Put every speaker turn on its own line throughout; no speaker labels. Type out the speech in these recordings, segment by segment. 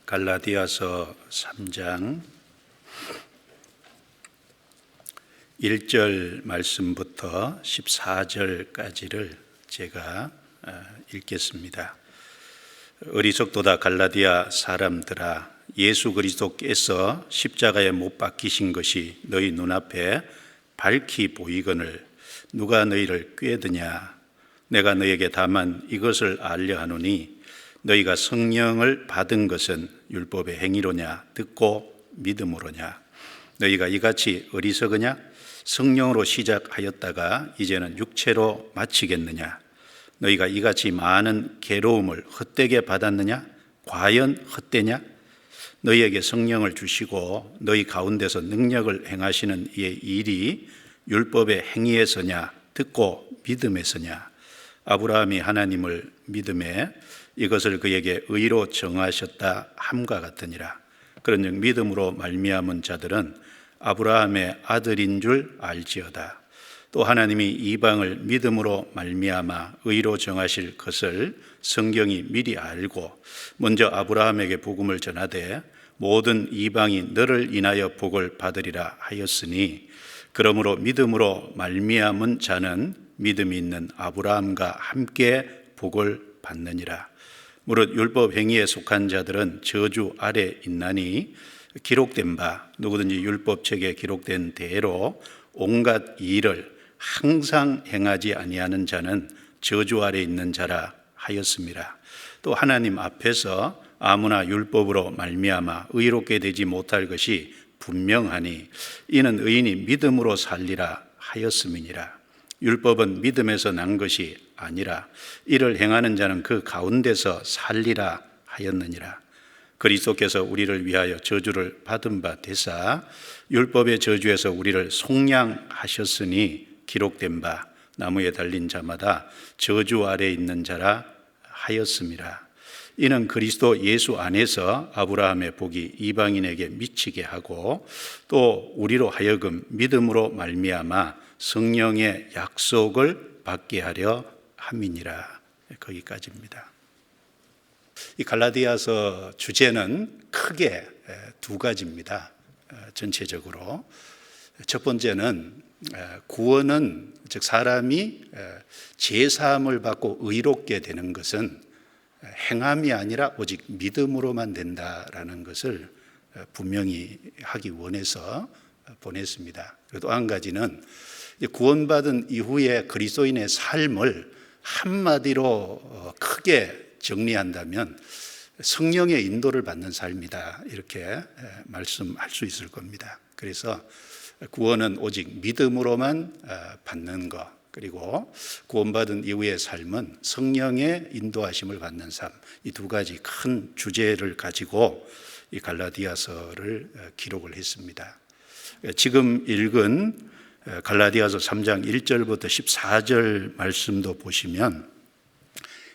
갈라디아서 3장 1절 말씀부터 14절까지를 제가 읽겠습니다. 어리석도다 갈라디아 사람들아, 예수 그리스도께서 십자가에 못 박히신 것이 너희 눈앞에 밝히 보이거늘 누가 너희를 꾀드냐? 내가 너에게 다만 이것을 알려 하노니 너희가 성령을 받은 것은 율법의 행위로냐 듣고 믿음으로냐? 너희가 이같이 어리석으냐? 성령으로 시작하였다가 이제는 육체로 마치겠느냐? 너희가 이같이 많은 괴로움을 헛되게 받았느냐? 과연 헛되냐? 너희에게 성령을 주시고 너희 가운데서 능력을 행하시는 이의 일이 율법의 행위에서냐 듣고 믿음에서냐? 아브라함이 하나님을 믿음에 이것을 그에게 의로 정하셨다 함과 같으니라. 그런즉 믿음으로 말미암은 자들은 아브라함의 아들인 줄 알지어다. 또 하나님이 이방을 믿음으로 말미암아 의로 정하실 것을 성경이 미리 알고 먼저 아브라함에게 복음을 전하되 모든 이방이 너를 인하여 복을 받으리라 하였으니, 그러므로 믿음으로 말미암은 자는 믿음이 있는 아브라함과 함께 복을 받느니라. 무릇 율법 행위에 속한 자들은 저주 아래 있나니 기록된 바 누구든지 율법책에 기록된 대로 온갖 일을 항상 행하지 아니하는 자는 저주 아래 있는 자라 하였습니다. 또 하나님 앞에서 아무나 율법으로 말미암아 의롭게 되지 못할 것이 분명하니 이는 의인이 믿음으로 살리라 하였음이니라. 율법은 믿음에서 난 것이 아니라 이를 행하는 자는 그 가운데서 살리라 하였느니라. 그리스도께서 우리를 위하여 저주를 받은 바 되사 율법의 저주에서 우리를 속량하셨으니 기록된 바 나무에 달린 자마다 저주 아래 있는 자라 하였음이라. 이는 그리스도 예수 안에서 아브라함의 복이 이방인에게 미치게 하고 또 우리로 하여금 믿음으로 말미암아 성령의 약속을 받게 하려 함이니라. 거기까지입니다. 이 갈라디아서 주제는 크게 두 가지입니다. 전체적으로 첫 번째는 구원은, 즉 사람이 제사함을 받고 의롭게 되는 것은 행함이 아니라 오직 믿음으로만 된다라는 것을 분명히 하기 원해서 보냈습니다. 그리고 또 한 가지는 구원받은 이후에 그리스도인의 삶을 한마디로 크게 정리한다면 성령의 인도를 받는 삶이다, 이렇게 말씀할 수 있을 겁니다. 그래서 구원은 오직 믿음으로만 받는 것, 그리고 구원받은 이후의 삶은 성령의 인도하심을 받는 삶, 이 두 가지 큰 주제를 가지고 이 갈라디아서를 기록을 했습니다. 지금 읽은 갈라디아서 3장 1절부터 14절 말씀도 보시면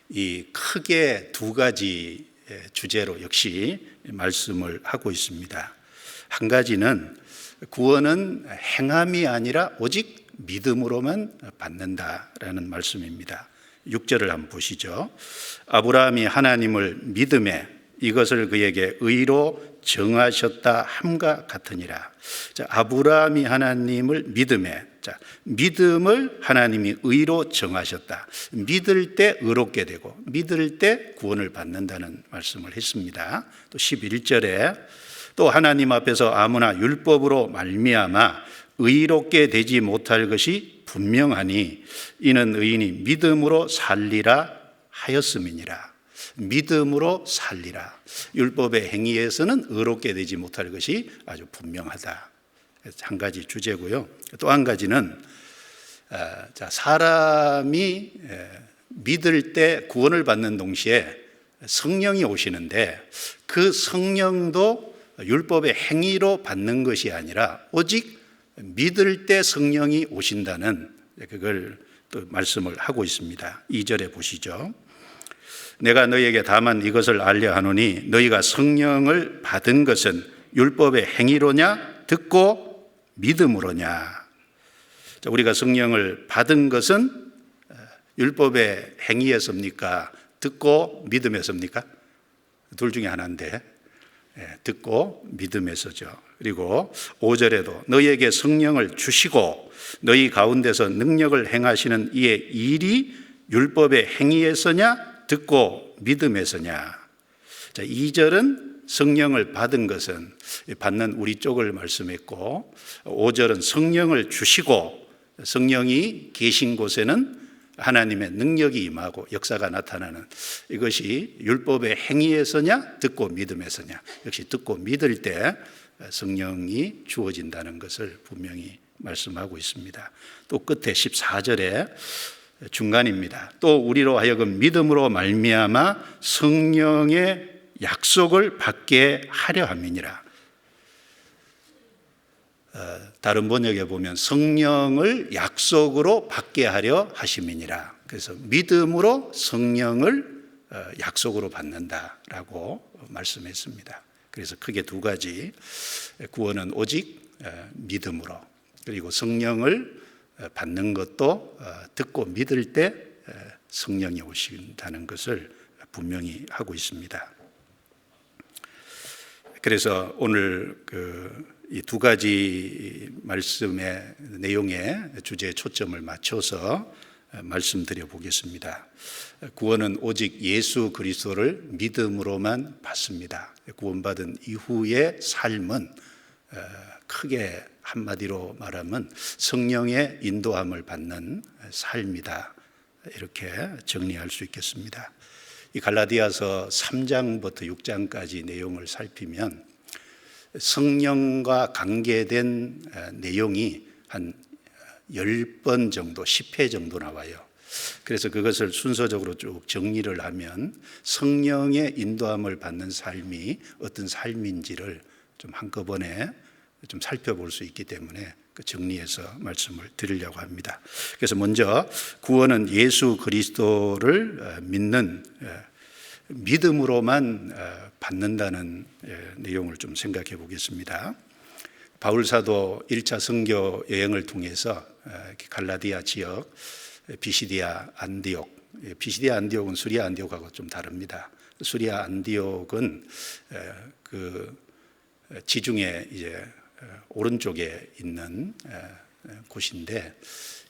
이 크게 두 가지 주제로 역시 말씀을 하고 있습니다. 한 가지는 구원은 행함이 아니라 오직 믿음으로만 받는다라는 말씀입니다. 6절을 한번 보시죠. 아브라함이 하나님을 믿음에 이것을 그에게 의로 정하셨다 함과 같으니라. 자, 아브라함이 하나님을 믿음에, 자, 믿음을 하나님이 의로 정하셨다. 믿을 때 의롭게 되고 믿을 때 구원을 받는다는 말씀을 했습니다. 또 11절에 또 하나님 앞에서 아무나 율법으로 말미암아 의롭게 되지 못할 것이 분명하니 이는 의인이 믿음으로 살리라 하였음이니라. 믿음으로 살리라. 율법의 행위에서는 의롭게 되지 못할 것이 아주 분명하다. 한 가지 주제고요. 또 한 가지는 사람이 믿을 때 구원을 받는 동시에 성령이 오시는데 그 성령도 율법의 행위로 받는 것이 아니라 오직 믿을 때 성령이 오신다는, 그걸 또 말씀을 하고 있습니다. 2절에 보시죠. 내가 너희에게 다만 이것을 알려 하노니 너희가 성령을 받은 것은 율법의 행위로냐 듣고 믿음으로냐. 우리가 성령을 받은 것은 율법의 행위에서입니까? 듣고 믿음에서입니까? 둘 중에 하나인데 듣고 믿음에서죠. 그리고 5절에도 너희에게 성령을 주시고 너희 가운데서 능력을 행하시는 이의 일이 율법의 행위에서냐 듣고 믿음에서냐. 자, 2절은 성령을 받은 것은 받는 우리 쪽을 말씀했고 5절은 성령을 주시고 성령이 계신 곳에는 하나님의 능력이 임하고 역사가 나타나는 이것이 율법의 행위에서냐 듣고 믿음에서냐. 역시 듣고 믿을 때 성령이 주어진다는 것을 분명히 말씀하고 있습니다. 또 끝에 14절에 중간입니다. 또 우리로 하여금 믿음으로 말미암아 성령의 약속을 받게 하려 함이니라. 다른 번역에 보면 성령을 약속으로 받게 하려 하심이니라. 그래서 믿음으로 성령을 약속으로 받는다라고 말씀했습니다. 그래서 크게 두 가지, 구원은 오직 믿음으로, 그리고 성령을 받는 것도 듣고 믿을 때 성령이 오신다는 것을 분명히 하고 있습니다. 그래서 오늘 이 두 가지 말씀의 내용에 주제에 초점을 맞춰서 말씀드려 보겠습니다. 구원은 오직 예수 그리스도를 믿음으로만 받습니다. 구원받은 이후의 삶은 크게 한마디로 말하면 성령의 인도함을 받는 삶이다. 이렇게 정리할 수 있겠습니다. 이 갈라디아서 3장부터 6장까지 내용을 살피면 성령과 관계된 내용이 한 10번 정도, 10회 정도 나와요. 그래서 그것을 순서적으로 쭉 정리를 하면 성령의 인도함을 받는 삶이 어떤 삶인지를 좀 한꺼번에 좀 살펴볼 수 있기 때문에 정리해서 말씀을 드리려고 합니다. 그래서 먼저 구원은 예수 그리스도를 믿는 믿음으로만 받는다는 내용을 좀 생각해 보겠습니다. 바울 사도 1차 선교 여행을 통해서 갈라디아 지역 비시디아 안디옥, 비시디아 안디옥은 수리아 안디옥하고 좀 다릅니다. 수리아 안디옥은 그 지중해 이제 오른쪽에 있는 곳인데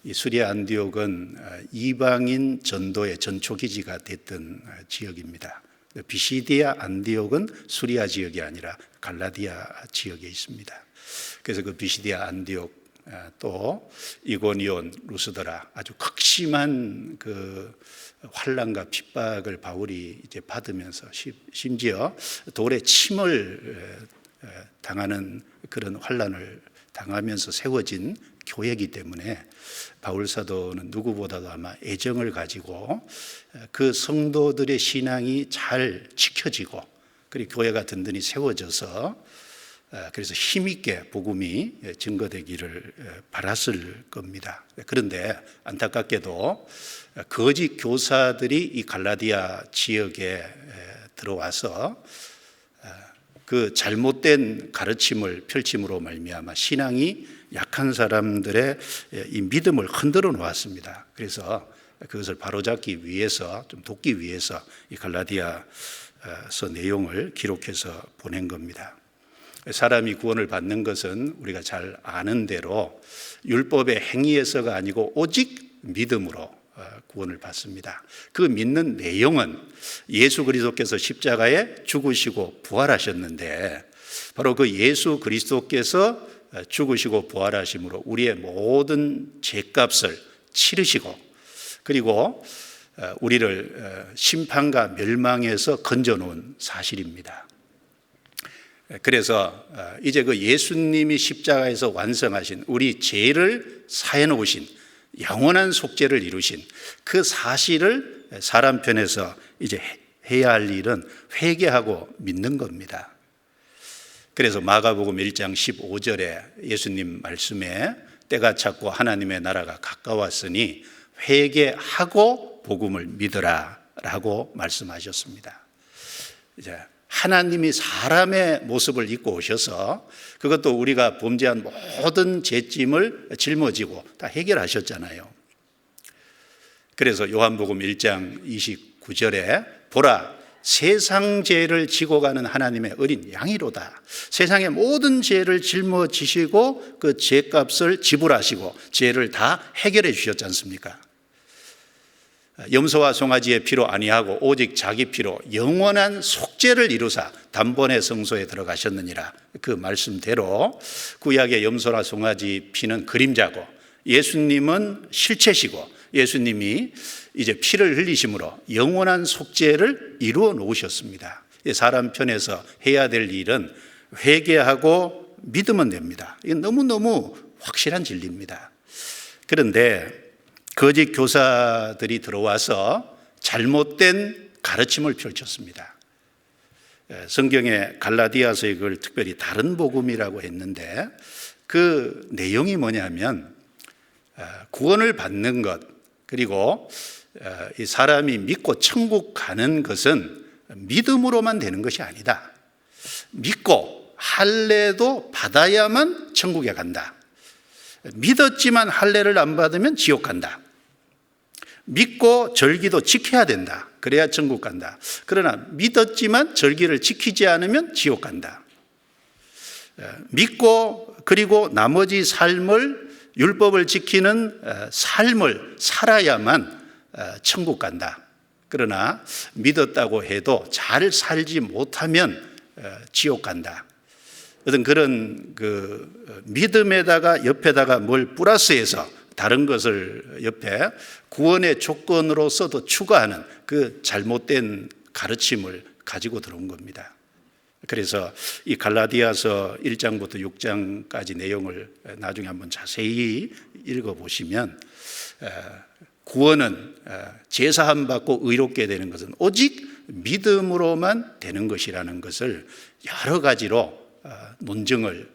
이 수리아 안디옥은 이방인 전도의 전초기지가 됐던 지역입니다. 비시디아 안디옥은 수리아 지역이 아니라 갈라디아 지역에 있습니다. 그래서 그 비시디아 안디옥 또 이고니온, 루스드라 아주 극심한 그 환난과 핍박을 바울이 이제 받으면서 심지어 돌에 침을 당하는 그런 환난을 당하면서 세워진 교회이기 때문에 바울 사도는 누구보다도 아마 애정을 가지고 그 성도들의 신앙이 잘 지켜지고 그리고 교회가 든든히 세워져서 그래서 힘있게 복음이 증거되기를 바랐을 겁니다. 그런데 안타깝게도 거짓 교사들이 이 갈라디아 지역에 들어와서 그 잘못된 가르침을 펼침으로 말미암아 신앙이 약한 사람들의 이 믿음을 흔들어 놓았습니다. 그래서 그것을 바로잡기 위해서 좀 돕기 위해서 이 갈라디아서 내용을 기록해서 보낸 겁니다. 사람이 구원을 받는 것은 우리가 잘 아는 대로 율법의 행위에서가 아니고 오직 믿음으로 구원을 받습니다. 그 믿는 내용은 예수 그리스도께서 십자가에 죽으시고 부활하셨는데 바로 그 예수 그리스도께서 죽으시고 부활하심으로 우리의 모든 죄값을 치르시고 그리고 우리를 심판과 멸망에서 건져놓은 사실입니다. 그래서 이제 그 예수님이 십자가에서 완성하신 우리 죄를 사해 놓으신 영원한 속죄를 이루신 그 사실을 사람 편에서 이제 해야 할 일은 회개하고 믿는 겁니다. 그래서 마가복음 1장 15절에 예수님 말씀에 때가 찼고 하나님의 나라가 가까웠으니 회개하고 복음을 믿으라 라고 말씀하셨습니다. 이제 하나님이 사람의 모습을 입고 오셔서 그것도 우리가 범죄한 모든 죄짐을 짊어지고 다 해결하셨잖아요. 그래서 요한복음 1장 29절에 보라 세상 죄를 지고 가는 하나님의 어린 양이로다. 세상의 모든 죄를 짊어지시고 그 죄값을 지불하시고 죄를 다 해결해 주셨지 않습니까? 염소와 송아지의 피로 아니하고 오직 자기 피로 영원한 속죄를 이루사 단번에 성소에 들어가셨느니라. 그 말씀대로 구약의 염소나 송아지 피는 그림자고 예수님은 실체시고 예수님이 이제 피를 흘리심으로 영원한 속죄를 이루어 놓으셨습니다. 사람 편에서 해야 될 일은 회개하고 믿으면 됩니다. 이건 너무너무 확실한 진리입니다. 그런데 거짓 교사들이 들어와서 잘못된 가르침을 펼쳤습니다. 성경의 갈라디아서에 그걸 특별히 다른 복음이라고 했는데 그 내용이 뭐냐면 구원을 받는 것, 그리고 이 사람이 믿고 천국 가는 것은 믿음으로만 되는 것이 아니다. 믿고 할례도 받아야만 천국에 간다. 믿었지만 할례를 안 받으면 지옥 간다. 믿고 절기도 지켜야 된다. 그래야 천국 간다. 그러나 믿었지만 절기를 지키지 않으면 지옥 간다. 믿고 그리고 나머지 삶을 율법을 지키는 삶을 살아야만 천국 간다. 그러나 믿었다고 해도 잘 살지 못하면 지옥 간다. 어떤 그런 그 믿음에다가 옆에다가 뭘 플러스해서 다른 것을 옆에 구원의 조건으로서도 추가하는 그 잘못된 가르침을 가지고 들어온 겁니다. 그래서 이 갈라디아서 1장부터 6장까지 내용을 나중에 한번 자세히 읽어보시면 구원은 제사함 받고 의롭게 되는 것은 오직 믿음으로만 되는 것이라는 것을 여러 가지로 논증을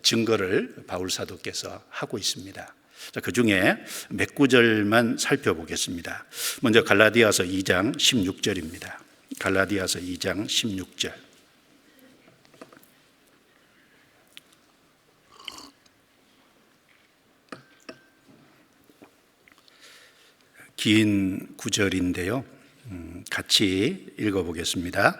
증거를 바울 사도께서 하고 있습니다. 그 중에 몇 구절만 살펴보겠습니다. 먼저 갈라디아서 2장 16절입니다. 갈라디아서 2장 16절. 긴 구절인데요. 같이 읽어보겠습니다.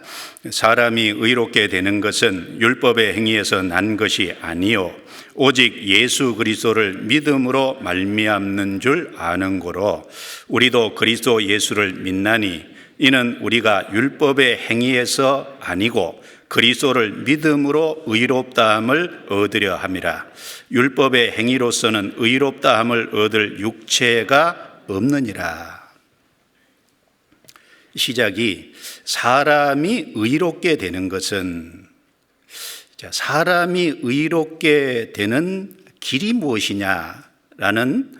사람이 의롭게 되는 것은 율법의 행위에서 난 것이 아니요 오직 예수 그리스도를 믿음으로 말미암는 줄 아는 고로 우리도 그리스도 예수를 믿나니 이는 우리가 율법의 행위에서 아니고 그리스도를 믿음으로 의롭다함을 얻으려 함이라. 율법의 행위로서는 의롭다함을 얻을 육체가 없느니라. 시작이 사람이 의롭게 되는 것은, 사람이 의롭게 되는 길이 무엇이냐라는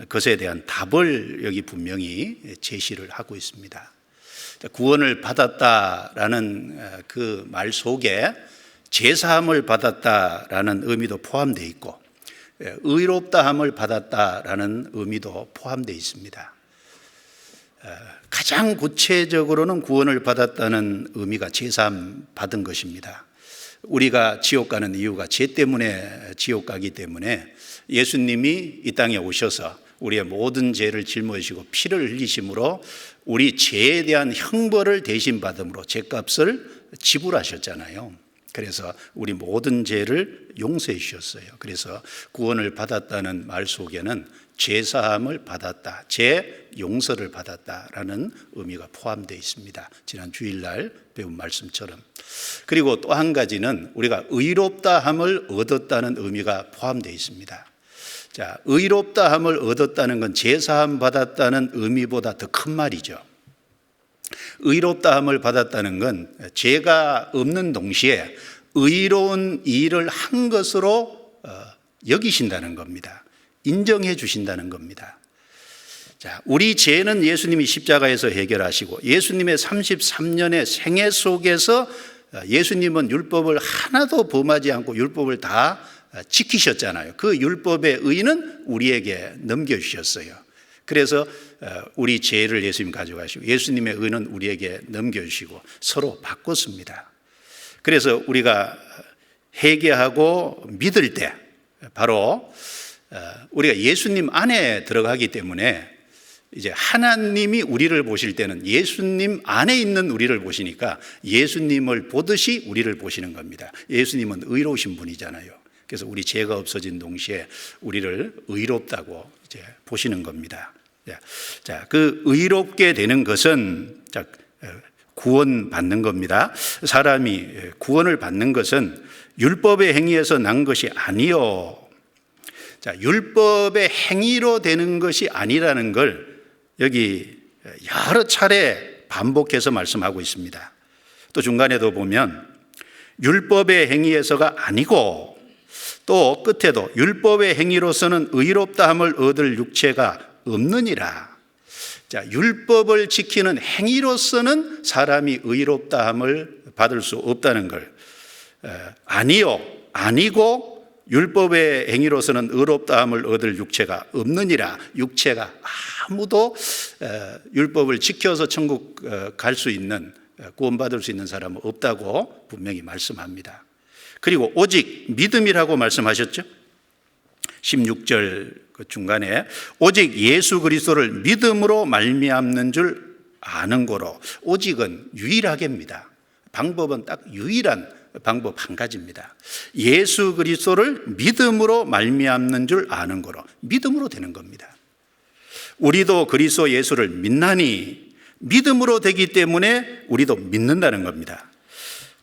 것에 대한 답을 여기 분명히 제시를 하고 있습니다. 구원을 받았다라는 그 말 속에 제사함을 받았다라는 의미도 포함되어 있고 의롭다함을 받았다라는 의미도 포함되어 있습니다. 가장 구체적으로는 구원을 받았다는 의미가 제사함 받은 것입니다. 우리가 지옥 가는 이유가 죄 때문에 지옥 가기 때문에 예수님이 이 땅에 오셔서 우리의 모든 죄를 짊어지시고 피를 흘리심으로 우리 죄에 대한 형벌을 대신 받음으로 죄값을 지불하셨잖아요. 그래서 우리 모든 죄를 용서해 주셨어요. 그래서 구원을 받았다는 말 속에는 죄사함을 받았다, 죄 용서를 받았다라는 의미가 포함되어 있습니다. 지난 주일날 배운 말씀처럼. 그리고 또 한 가지는 우리가 의롭다함을 얻었다는 의미가 포함되어 있습니다. 자, 의롭다함을 얻었다는 건 제사함 받았다는 의미보다 더 큰 말이죠. 의롭다함을 받았다는 건 죄가 없는 동시에 의로운 일을 한 것으로 여기신다는 겁니다. 인정해 주신다는 겁니다. 자, 우리 죄는 예수님이 십자가에서 해결하시고 예수님의 33년의 생애 속에서 예수님은 율법을 하나도 범하지 않고 율법을 다 지키셨잖아요. 그 율법의 의는 우리에게 넘겨주셨어요. 그래서 우리 죄를 예수님 가져가시고 예수님의 의는 우리에게 넘겨주시고 서로 바꿨습니다. 그래서 우리가 회개하고 믿을 때 바로 우리가 예수님 안에 들어가기 때문에 이제 하나님이 우리를 보실 때는 예수님 안에 있는 우리를 보시니까 예수님을 보듯이 우리를 보시는 겁니다. 예수님은 의로우신 분이잖아요. 그래서 우리 죄가 없어진 동시에 우리를 의롭다고 이제 보시는 겁니다. 자, 그 의롭게 되는 것은 구원받는 겁니다. 사람이 구원을 받는 것은 율법의 행위에서 난 것이 아니요. 자, 율법의 행위로 되는 것이 아니라는 걸 여기 여러 차례 반복해서 말씀하고 있습니다. 또 중간에도 보면 율법의 행위에서가 아니고 또 끝에도 율법의 행위로서는 의롭다함을 얻을 육체가 없느니라. 자, 율법을 지키는 행위로서는 사람이 의롭다함을 받을 수 없다는 걸 아니요, 아니고 율법의 행위로서는 의롭다함을 얻을 육체가 없느니라. 육체가 아무도 율법을 지켜서 천국 갈 수 있는, 구원받을 수 있는 사람은 없다고 분명히 말씀합니다. 그리고 오직 믿음이라고 말씀하셨죠. 16절 그 중간에 오직 예수 그리스도를 믿음으로 말미암는 줄 아는 거로, 오직은 유일하게입니다. 방법은 딱 유일한 방법 한 가지입니다. 예수 그리스도를 믿음으로 말미암는 줄 아는 거로, 믿음으로 되는 겁니다. 우리도 그리스도 예수를 믿나니, 믿음으로 되기 때문에 우리도 믿는다는 겁니다.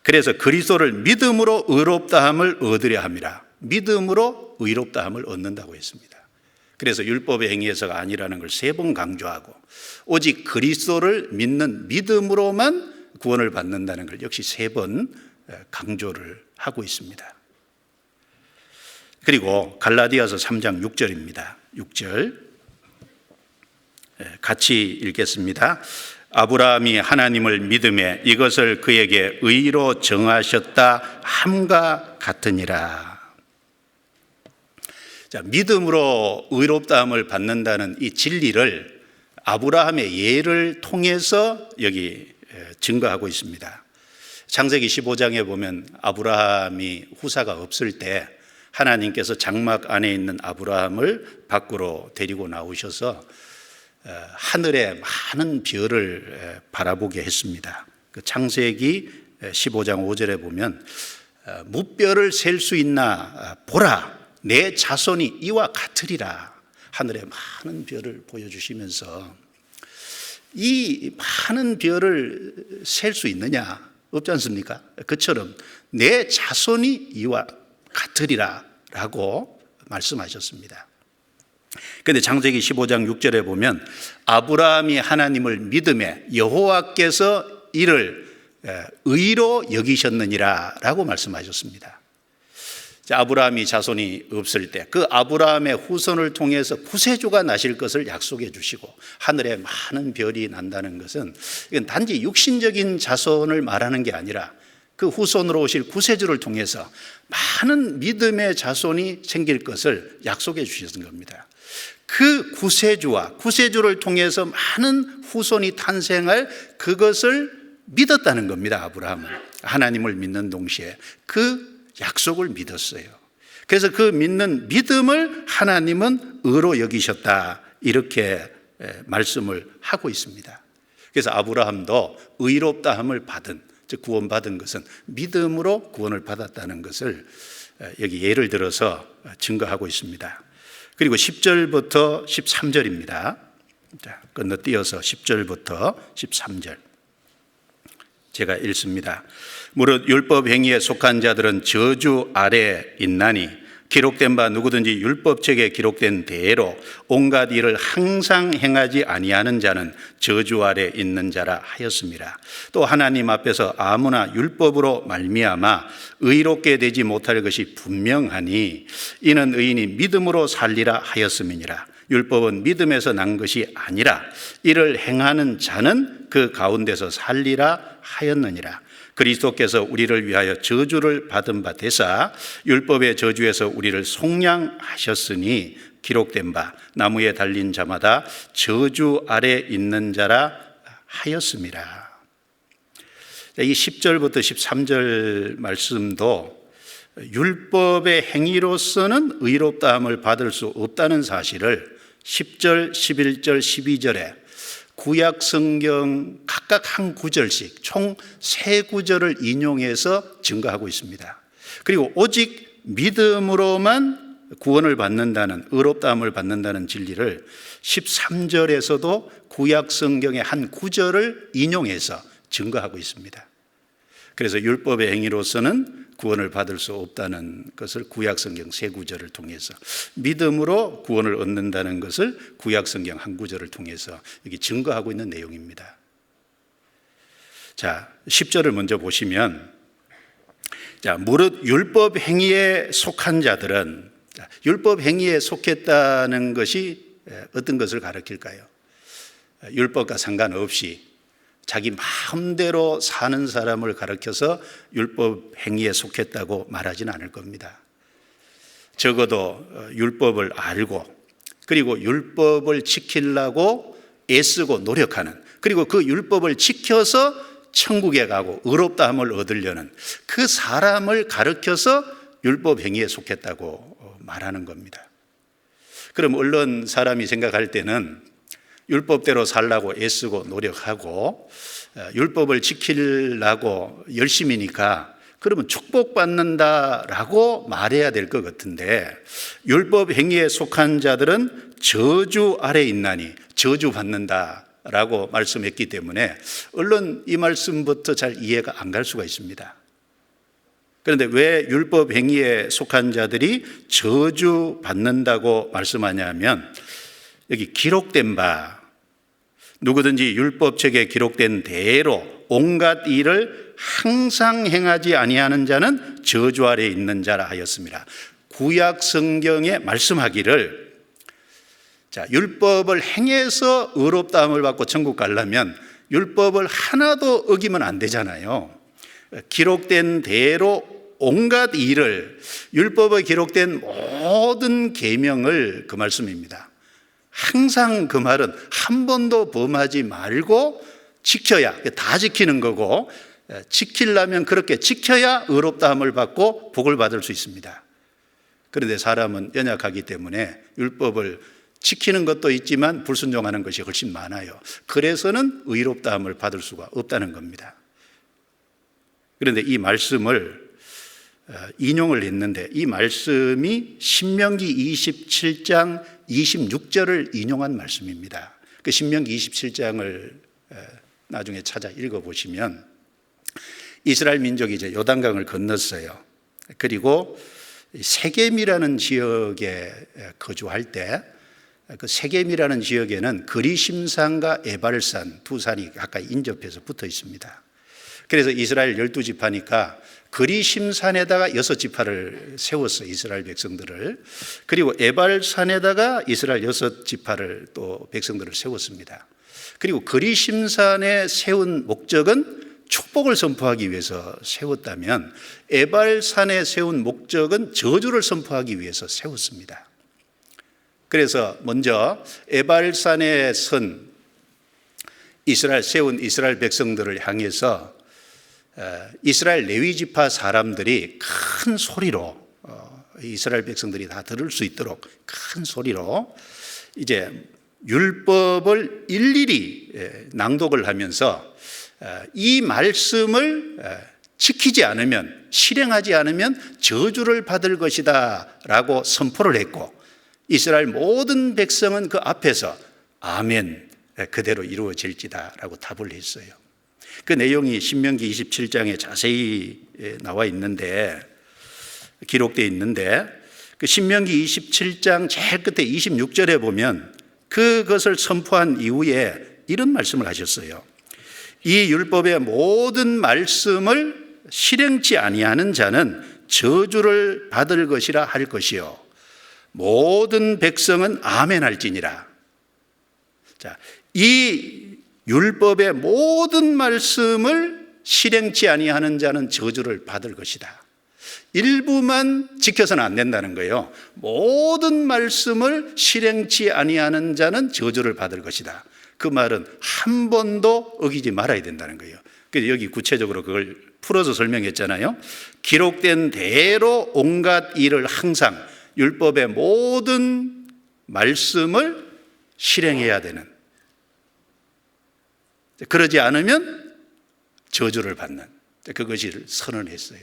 그래서 그리스도를 믿음으로 의롭다함을 얻으려 함이라. 믿음으로 의롭다함을 얻는다고 했습니다. 그래서 율법의 행위에서가 아니라는 걸 3번 강조하고, 오직 그리스도를 믿는 믿음으로만 구원을 받는다는 걸 역시 3번 강조를 하고 있습니다. 그리고 갈라디아서 3장 6절입니다. 6절 같이 읽겠습니다. 아브라함이 하나님을 믿음에 이것을 그에게 의로 정하셨다 함과 같으니라. 자, 믿음으로 의롭다함을 받는다는 이 진리를 아브라함의 예를 통해서 여기 증거하고 있습니다. 창세기 15장에 보면 아브라함이 후사가 없을 때 하나님께서 장막 안에 있는 아브라함을 밖으로 데리고 나오셔서 하늘의 많은 별을 바라보게 했습니다. 그 창세기 15장 5절에 보면 무별을 셀 수 있나 보라, 내 자손이 이와 같으리라. 하늘의 많은 별을 보여주시면서 이 많은 별을 셀 수 있느냐? 없지 않습니까? 그처럼 내 자손이 이와 같으리라 라고 말씀하셨습니다. 그런데 창세기 15장 6절에 보면 아브라함이 하나님을 믿음에 여호와께서 이를 의로 여기셨느니라 라고 말씀하셨습니다. 아브라함이 자손이 없을 때 그 아브라함의 후손을 통해서 구세주가 나실 것을 약속해 주시고 하늘에 많은 별이 난다는 것은 이건 단지 육신적인 자손을 말하는 게 아니라 그 후손으로 오실 구세주를 통해서 많은 믿음의 자손이 생길 것을 약속해 주셨던 겁니다. 그 구세주와 구세주를 통해서 많은 후손이 탄생할 그것을 믿었다는 겁니다. 아브라함은 하나님을 믿는 동시에 그 약속을 믿었어요. 그래서 그 믿는 믿음을 하나님은 의로 여기셨다, 이렇게 말씀을 하고 있습니다. 그래서 아브라함도 의롭다함을 받은, 즉 구원받은 것은 믿음으로 구원을 받았다는 것을 여기 예를 들어서 증거하고 있습니다. 그리고 10절부터 13절입니다. 자, 건너뛰어서 10절부터 13절 제가 읽습니다. 무릇 율법 행위에 속한 자들은 저주 아래 있나니 기록된 바 누구든지 율법책에 기록된 대로 온갖 일을 항상 행하지 아니하는 자는 저주 아래 있는 자라 하였습니다. 또 하나님 앞에서 아무나 율법으로 말미암아 의롭게 되지 못할 것이 분명하니 이는 의인이 믿음으로 살리라 하였음이니라. 율법은 믿음에서 난 것이 아니라 이를 행하는 자는 그 가운데서 살리라 하였느니라. 그리스도께서 우리를 위하여 저주를 받은 바 되사 율법의 저주에서 우리를 속량하셨으니 기록된 바 나무에 달린 자마다 저주 아래 있는 자라 하였음이라. 이 10절부터 13절 말씀도 율법의 행위로서는 의롭다함을 받을 수 없다는 사실을 10절, 11절, 12절에 구약 성경 각각 한 구절씩 총 3구절을 인용해서 증거하고 있습니다. 그리고 오직 믿음으로만 구원을 받는다는, 의롭다함을 받는다는 진리를 13절에서도 구약 성경의 한 구절을 인용해서 증거하고 있습니다. 그래서 율법의 행위로서는 구원을 받을 수 없다는 것을 구약 성경 3구절을 통해서, 믿음으로 구원을 얻는다는 것을 구약 성경 한 구절을 통해서 여기 증거하고 있는 내용입니다. 자, 10절을 먼저 보시면, 자, 무릇 율법 행위에 속한 자들은, 율법 행위에 속했다는 것이 어떤 것을 가리킬까요? 율법과 상관없이 자기 마음대로 사는 사람을 가리켜서 율법 행위에 속했다고 말하지는 않을 겁니다. 적어도 율법을 알고, 그리고 율법을 지키려고 애쓰고 노력하는, 그리고 그 율법을 지켜서 천국에 가고 의롭다함을 얻으려는 그 사람을 가리켜서 율법 행위에 속했다고 말하는 겁니다. 그럼 얼른 사람이 생각할 때는 율법대로 살라고 애쓰고 노력하고 율법을 지키려고 열심이니까 그러면 축복받는다라고 말해야 될 것 같은데, 율법 행위에 속한 자들은 저주 아래 있나니 저주받는다라고 말씀했기 때문에 얼른 이 말씀부터 잘 이해가 안 갈 수가 있습니다. 그런데 왜 율법 행위에 속한 자들이 저주받는다고 말씀하냐면, 여기 기록된 바, 누구든지 율법책에 기록된 대로 온갖 일을 항상 행하지 아니하는 자는 저주 아래 있는 자라 하였습니다. 구약 성경에 말씀하기를, 자, 율법을 행해서 의롭다함을 받고 천국 가려면 율법을 하나도 어기면 안 되잖아요. 기록된 대로 온갖 일을, 율법에 기록된 모든 계명을, 그 말씀입니다. 항상 그 말은 한 번도 범하지 말고 지켜야, 다 지키는 거고, 지키려면 그렇게 지켜야 의롭다함을 받고 복을 받을 수 있습니다. 그런데 사람은 연약하기 때문에 율법을 지키는 것도 있지만 불순종하는 것이 훨씬 많아요. 그래서는 의롭다함을 받을 수가 없다는 겁니다. 그런데 이 말씀을 인용을 했는데, 이 말씀이 신명기 27장 26절을 인용한 말씀입니다. 그 신명기 27장을 나중에 찾아 읽어보시면, 이스라엘 민족이 이제 요단강을 건넜어요. 그리고 세겜이라는 지역에 거주할 때, 그 세겜이라는 지역에는 그리심산과 에발산 두 산이 가까이 인접해서 붙어 있습니다. 그래서 이스라엘 12지파니까 그리심산에다가 6지파를 세웠어요, 이스라엘 백성들을. 그리고 에발산에다가 이스라엘 6지파를 또 백성들을 세웠습니다. 그리고 그리심산에 세운 목적은 축복을 선포하기 위해서 세웠다면, 에발산에 세운 목적은 저주를 선포하기 위해서 세웠습니다. 그래서 먼저 에발산에 선 세운 이스라엘 백성들을 향해서 이스라엘 레위 지파 사람들이 큰 소리로, 이스라엘 백성들이 다 들을 수 있도록 큰 소리로 이제 율법을 일일이 낭독을 하면서 이 말씀을 지키지 않으면, 실행하지 않으면 저주를 받을 것이다 라고 선포를 했고, 이스라엘 모든 백성은 그 앞에서 아멘, 그대로 이루어질지다 라고 답을 했어요. 그 내용이 신명기 27장에 자세히 나와 있는데, 기록되어 있는데, 그 신명기 27장 제일 끝에 26절에 보면 그것을 선포한 이후에 이런 말씀을 하셨어요. 이 율법의 모든 말씀을 실행치 아니하는 자는 저주를 받을 것이라 할 것이요, 모든 백성은 아멘 할지니라. 자, 이 율법의 모든 말씀을 실행치 아니하는 자는 저주를 받을 것이다. 일부만 지켜서는 안 된다는 거예요. 모든 말씀을 실행치 아니하는 자는 저주를 받을 것이다. 그 말은 한 번도 어기지 말아야 된다는 거예요. 그래서 여기 구체적으로 그걸 풀어서 설명했잖아요. 기록된 대로 온갖 일을 항상, 율법의 모든 말씀을 실행해야 되는, 그러지 않으면 저주를 받는, 그것을 선언했어요.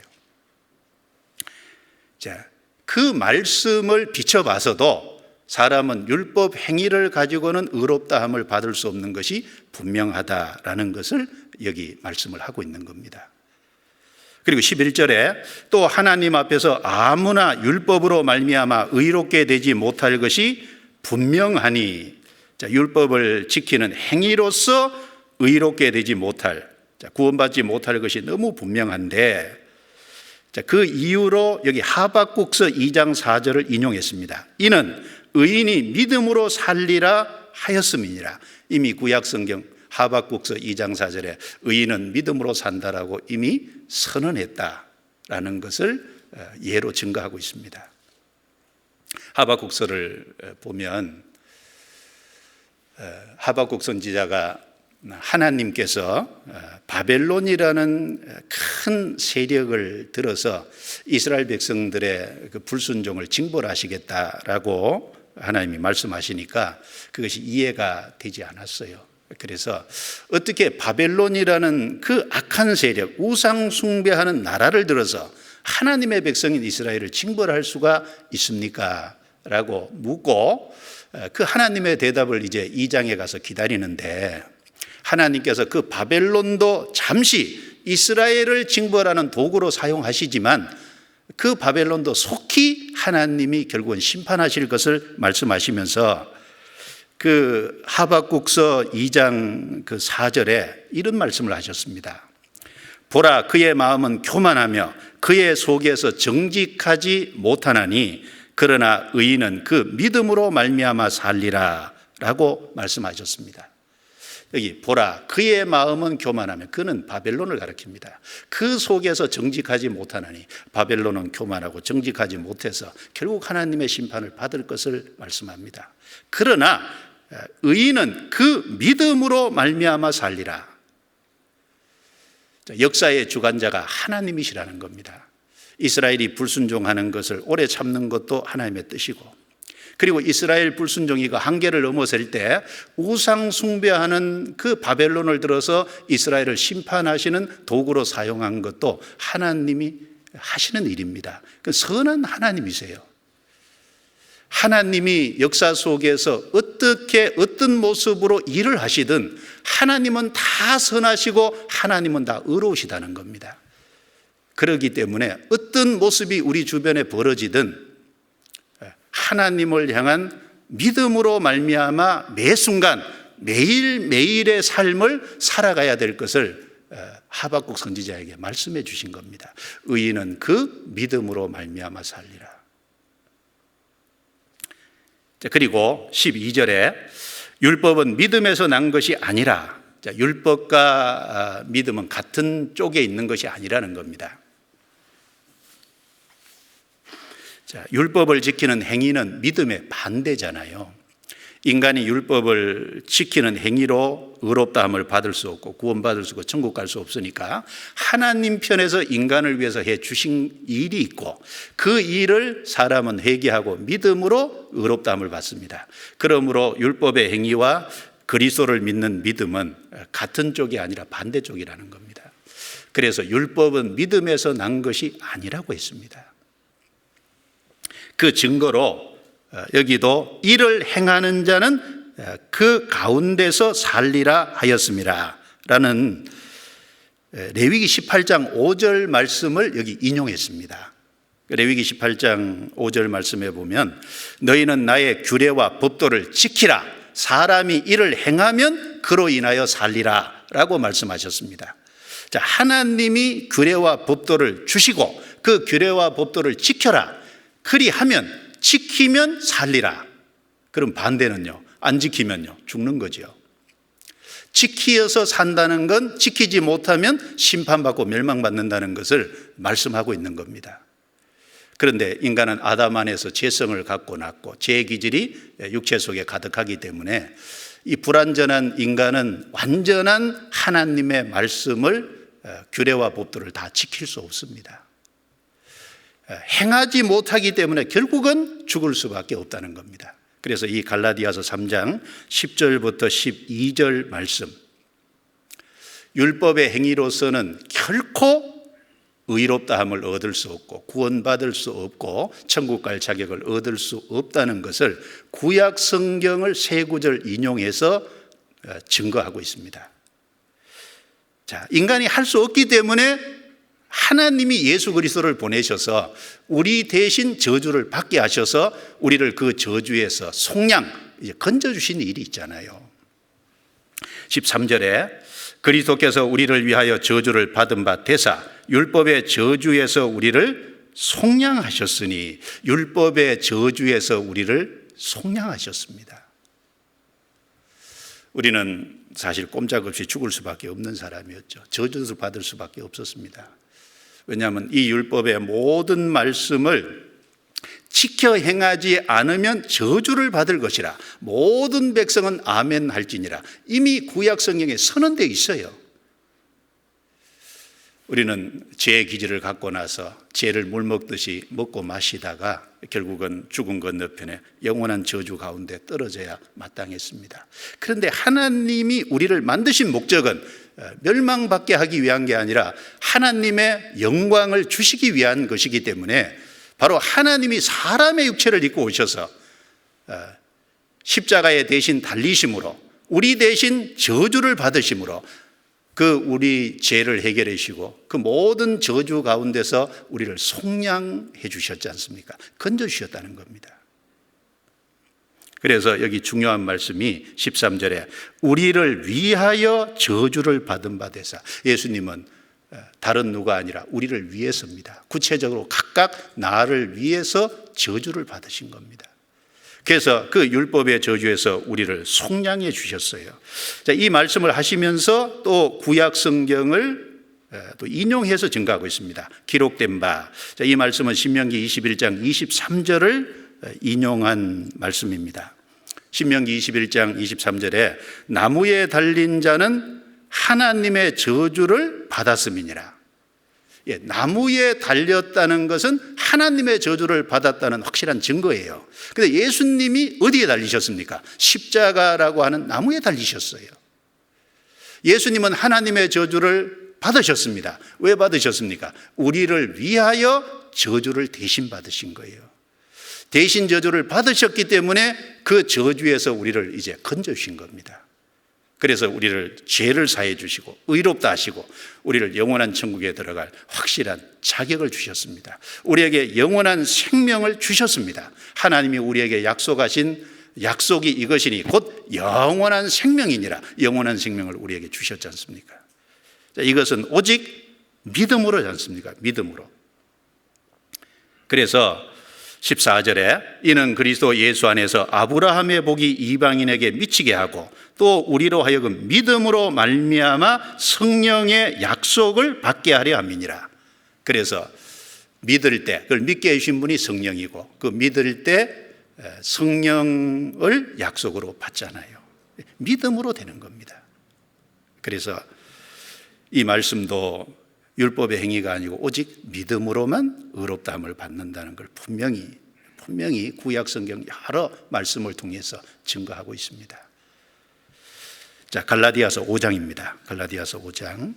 자, 그 말씀을 비춰봐서도 사람은 율법 행위를 가지고는 의롭다함을 받을 수 없는 것이 분명하다라는 것을 여기 말씀을 하고 있는 겁니다. 그리고 11절에 또 하나님 앞에서 아무나 율법으로 말미암아 의롭게 되지 못할 것이 분명하니, 자, 율법을 지키는 행위로서 의롭게 되지 못할, 구원받지 못할 것이 너무 분명한데, 자, 그 이유로 여기 하박국서 2장 4절을 인용했습니다. 이는 의인이 믿음으로 살리라 하였음이니라. 이미 구약성경 하박국서 2장 4절에 의인은 믿음으로 산다라고 이미 선언했다라는 것을 예로 증거하고 있습니다. 하박국서를 보면 하박국 선지자가 하나님께서 바벨론이라는 큰 세력을 들어서 이스라엘 백성들의 그 불순종을 징벌하시겠다라고 하나님이 말씀하시니까 그것이 이해가 되지 않았어요. 그래서 어떻게 바벨론이라는 그 악한 세력, 우상 숭배하는 나라를 들어서 하나님의 백성인 이스라엘을 징벌할 수가 있습니까? 라고 묻고 그 하나님의 대답을 이제 2장에 가서 기다리는데, 하나님께서 그 바벨론도 잠시 이스라엘을 징벌하는 도구로 사용하시지만 그 바벨론도 속히 하나님이 결국은 심판하실 것을 말씀하시면서 그 하박국서 2장 그 4절에 이런 말씀을 하셨습니다. 보라, 그의 마음은 교만하며 그의 속에서 정직하지 못하나니 그러나 의인은 그 믿음으로 말미암아 살리라 라고 말씀하셨습니다. 여기 보라, 그의 마음은 교만하며, 그는 바벨론을 가리킵니다. 그 속에서 정직하지 못하나니, 바벨론은 교만하고 정직하지 못해서 결국 하나님의 심판을 받을 것을 말씀합니다. 그러나 의인은 그 믿음으로 말미암아 살리라. 역사의 주관자가 하나님이시라는 겁니다. 이스라엘이 불순종하는 것을 오래 참는 것도 하나님의 뜻이고, 그리고 이스라엘 불순종이 그 한계를 넘어설 때 우상 숭배하는 그 바벨론을 들어서 이스라엘을 심판하시는 도구로 사용한 것도 하나님이 하시는 일입니다. 그 선한 하나님이세요. 하나님이 역사 속에서 어떻게 어떤 모습으로 일을 하시든 하나님은 다 선하시고 하나님은 다 의로우시다는 겁니다. 그렇기 때문에 어떤 모습이 우리 주변에 벌어지든 하나님을 향한 믿음으로 말미암아 매 순간 매일매일의 삶을 살아가야 될 것을 하박국 선지자에게 말씀해 주신 겁니다. 의인은 그 믿음으로 말미암아 살리라. 그리고 12절에 율법은 믿음에서 난 것이 아니라, 율법과 믿음은 같은 쪽에 있는 것이 아니라는 겁니다. 자, 율법을 지키는 행위는 믿음의 반대잖아요. 인간이 율법을 지키는 행위로 의롭다함을 받을 수 없고 구원받을 수 없고 천국 갈 수 없으니까 하나님 편에서 인간을 위해서 해 주신 일이 있고 그 일을 사람은 회개하고 믿음으로 의롭다함을 받습니다. 그러므로 율법의 행위와 그리스도를 믿는 믿음은 같은 쪽이 아니라 반대쪽이라는 겁니다. 그래서 율법은 믿음에서 난 것이 아니라고 했습니다. 그 증거로 여기도 이를 행하는 자는 그 가운데서 살리라 하였습니다 라는 레위기 18장 5절 말씀을 여기 인용했습니다. 레위기 18장 5절 말씀에 보면 너희는 나의 규례와 법도를 지키라, 사람이 이를 행하면 그로 인하여 살리라 라고 말씀하셨습니다. 자, 하나님이 규례와 법도를 주시고 그 규례와 법도를 지켜라, 그리하면 지키면 살리라. 그럼 반대는요, 안 지키면요 죽는 거죠. 지키어서 산다는 건 지키지 못하면 심판받고 멸망받는다는 것을 말씀하고 있는 겁니다. 그런데 인간은 아담 안에서 죄성을 갖고 났고 죄의 기질이 육체 속에 가득하기 때문에 이 불완전한 인간은 완전한 하나님의 말씀을, 규례와 법도를 다 지킬 수 없습니다. 행하지 못하기 때문에 결국은 죽을 수밖에 없다는 겁니다. 그래서 이 갈라디아서 3장 10절부터 12절 말씀, 율법의 행위로서는 결코 의롭다함을 얻을 수 없고 구원받을 수 없고 천국 갈 자격을 얻을 수 없다는 것을 구약 성경을 세 구절 인용해서 증거하고 있습니다. 자, 인간이 할 수 없기 때문에 하나님이 예수 그리스도를 보내셔서 우리 대신 저주를 받게 하셔서 우리를 그 저주에서 속량 건져주신 일이 있잖아요. 13절에 그리스도께서 우리를 위하여 저주를 받은 바 되사 율법의 저주에서 우리를 속량하셨으니, 율법의 저주에서 우리를 속량하셨습니다. 우리는 사실 꼼짝없이 죽을 수밖에 없는 사람이었죠. 저주를 받을 수밖에 없었습니다. 왜냐하면 이 율법의 모든 말씀을 지켜 행하지 않으면 저주를 받을 것이라 모든 백성은 아멘 할지니라 이미 구약 성경에 선언되어 있어요. 우리는 죄의 기질을 갖고 나서 죄를 물 먹듯이 먹고 마시다가 결국은 죽은 건너편에 영원한 저주 가운데 떨어져야 마땅했습니다. 그런데 하나님이 우리를 만드신 목적은 멸망받게 하기 위한 게 아니라 하나님의 영광을 주시기 위한 것이기 때문에 바로 하나님이 사람의 육체를 입고 오셔서 십자가에 대신 달리심으로 우리 대신 저주를 받으심으로 그 우리 죄를 해결해 주시고 그 모든 저주 가운데서 우리를 속량해 주셨지 않습니까? 건져 주셨다는 겁니다. 그래서 여기 중요한 말씀이 13절에 우리를 위하여 저주를 받은 바 되사, 예수님은 다른 누가 아니라 우리를 위해서입니다. 구체적으로 각각 나를 위해서 저주를 받으신 겁니다. 그래서 그 율법의 저주에서 우리를 속량해 주셨어요. 자, 이 말씀을 하시면서 또 구약 성경을 또 인용해서 증거하고 있습니다. 기록된 바, 자, 이 말씀은 신명기 21장 23절을 인용한 말씀입니다. 신명기 21장 23절에 나무에 달린 자는 하나님의 저주를 받았음이니라. 예, 나무에 달렸다는 것은 하나님의 저주를 받았다는 확실한 증거예요. 그런데 예수님이 어디에 달리셨습니까? 십자가라고 하는 나무에 달리셨어요. 예수님은 하나님의 저주를 받으셨습니다. 왜 받으셨습니까? 우리를 위하여 저주를 대신 받으신 거예요. 대신 저주를 받으셨기 때문에 그 저주에서 우리를 이제 건져주신 겁니다. 그래서 우리를 죄를 사해 주시고 의롭다 하시고 우리를 영원한 천국에 들어갈 확실한 자격을 주셨습니다. 우리에게 영원한 생명을 주셨습니다. 하나님이 우리에게 약속하신 약속이 이것이니 곧 영원한 생명이니라. 영원한 생명을 우리에게 주셨지 않습니까? 자, 이것은 오직 믿음으로지 않습니까? 믿음으로. 그래서 14절에 이는 그리스도 예수 안에서 아브라함의 복이 이방인에게 미치게 하고 또 우리로 하여금 믿음으로 말미암아 성령의 약속을 받게 하려 함이니라. 그래서 믿을 때 그걸 믿게 해주신 분이 성령이고 그 믿을 때 성령을 약속으로 받잖아요. 믿음으로 되는 겁니다. 그래서 이 말씀도 율법의 행위가 아니고 오직 믿음으로만 의롭다함을 받는다는 걸 분명히 구약 성경 여러 말씀을 통해서 증거하고 있습니다. 자, 갈라디아서 5장입니다. 갈라디아서 5장.